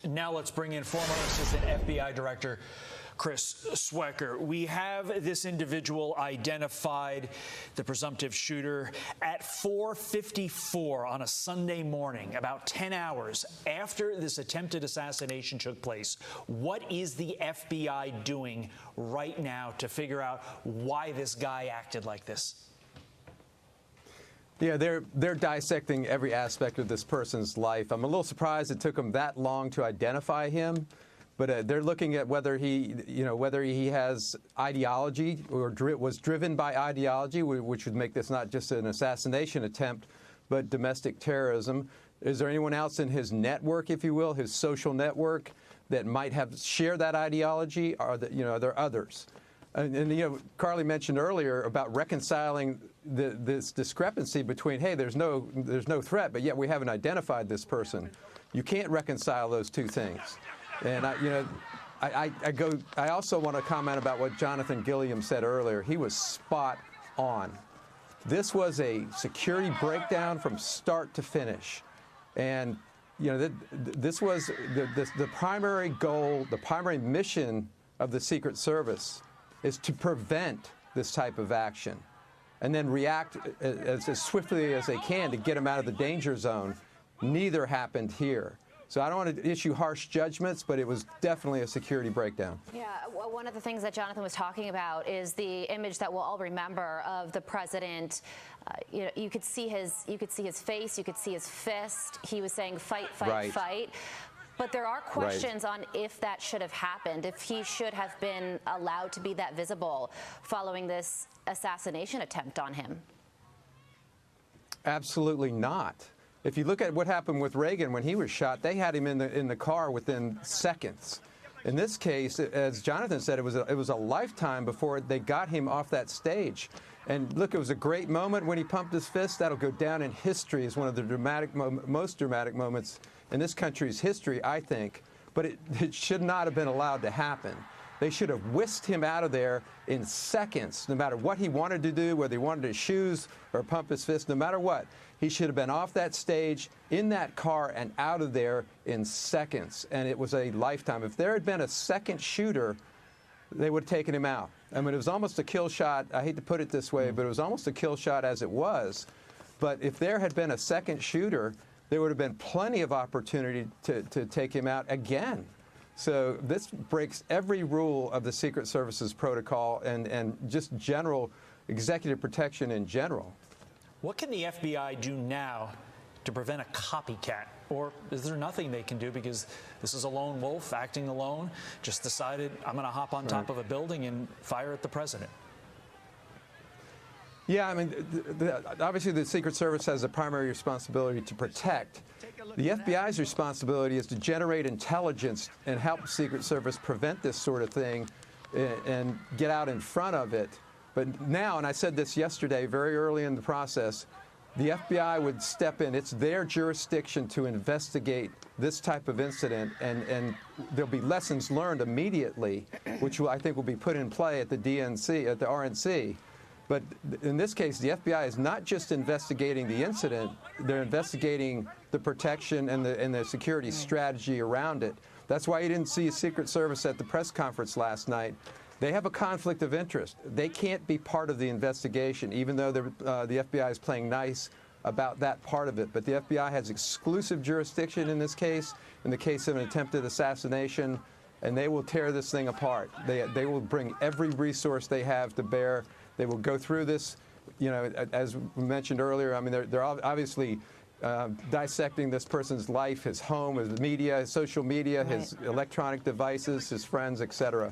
Now let's bring in former Assistant FBI Director Chris Swecker. We have this individual identified, the presumptive shooter, at 4:54 on a Sunday morning, about 10 hours after this attempted assassination took place. What is the FBI doing right now to figure out why this guy acted like this? Yeah, they're dissecting every aspect of this person's life. I'm a little surprised it took them that long to identify him, but they're looking at whether he has ideology or was driven by ideology, which would make this not just an assassination attempt, but domestic terrorism. Is there anyone else in his network, if you will, his social network, that might have shared that ideology? Are there others? And Carly mentioned earlier about reconciling this discrepancy between, hey, there's no threat, but yet we haven't identified this person. You can't reconcile those two things. And I also want to comment about what Jonathan Gilliam said earlier. He was spot on. This was a security breakdown from start to finish, and this was the primary goal, the primary mission of the Secret Service is to prevent this type of action and then react as swiftly as they can to get them out of the danger zone. Neither happened here. So I don't want to issue harsh judgments, but it was definitely a security breakdown. Yeah, well, one of the things that Jonathan was talking about is the image that we'll all remember of the president. You could see his face, you could see his fist. He was saying, "Fight, fight, right. fight." But there are questions on if that should have happened, if he should have been allowed to be that visible following this assassination attempt on him. Absolutely not. If you look at what happened with Reagan when he was shot, they had him in the car within seconds. In this case, as Jonathan said, it was a lifetime before they got him off that stage. And look, it was a great moment when he pumped his fist. That'll go down in history as one of the most dramatic moments in this country's history, I think. But it should not have been allowed to happen. They should have whisked him out of there in seconds, no matter what he wanted to do, whether he wanted to shoes or pump his fist, no matter what. He should have been off that stage, in that car, and out of there in seconds. And it was a lifetime. If there had been a second shooter, they would have taken him out. I mean, it was almost a kill shot. I hate to put it this way, but it was almost a kill shot as it was. But if there had been a second shooter, there would have been plenty of opportunity to take him out again. So this breaks every rule of the Secret Service's protocol and just general executive protection in general. What can the FBI do now to prevent a copycat? Or is there nothing they can do because this is a lone wolf acting alone, just decided I'm going to hop on top of a building and fire at the president? Yeah, I mean, obviously the Secret Service has a primary responsibility to protect. The FBI's responsibility is to generate intelligence and help the Secret Service prevent this sort of thing and get out in front of it. But now, and I said this yesterday very early in the process, the FBI would step in. It's their jurisdiction to investigate this type of incident, and there'll be lessons learned immediately, which I think will be put in play at the DNC, at the RNC. But in this case, the FBI is not just investigating the incident, they're investigating the protection and the security strategy around it. That's why you didn't see Secret Service at the press conference last night. They have a conflict of interest. They can't be part of the investigation, even though the FBI is playing nice about that part of it. But the FBI has exclusive jurisdiction in this case, in the case of an attempted assassination, and they will tear this thing apart. They will bring every resource they have to bear. They will go through this, as we mentioned earlier. I mean, they're obviously dissecting this person's life, his home, his media, his social media, his electronic devices, his friends, etc.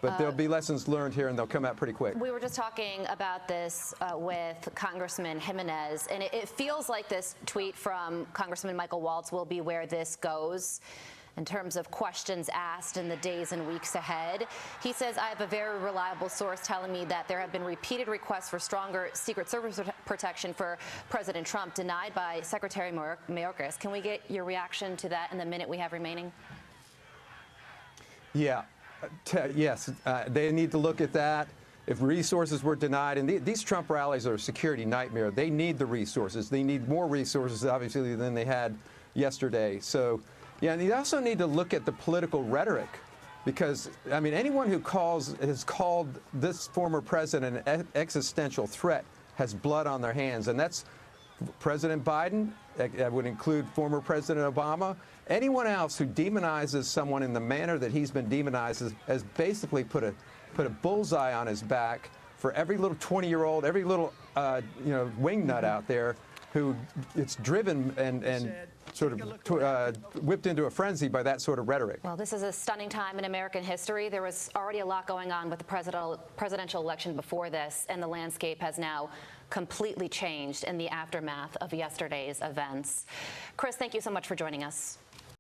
But there'll be lessons learned here, and they'll come out pretty quick. We were just talking about this with Congressman Jimenez, and it feels like this tweet from Congressman Michael Waltz will be where this goes in terms of questions asked in the days and weeks ahead. He says, I have a very reliable source telling me that there have been repeated requests for stronger Secret Service protection for President Trump denied by Secretary Mayorkas. Can we get your reaction to that in the minute we have remaining? Yeah. Yes, they need to look at that. If resources were denied, and these Trump rallies are a security nightmare. They need the resources. They need more resources, obviously, than they had yesterday. So, Yeah, and you also need to look at the political rhetoric, because, I mean, anyone who has called this former president an existential threat has blood on their hands, and that's President Biden. That would include former President Obama. Anyone else who demonizes someone in the manner that he's been demonized has basically put a bullseye on his back for every little 20-year-old, every little wingnut out there who it's driven and sort of whipped into a frenzy by that sort of rhetoric. Well, this is a stunning time in American history. There was already a lot going on with the presidential election before this, and the landscape has now completely changed in the aftermath of yesterday's events. Chris, thank you so much for joining us.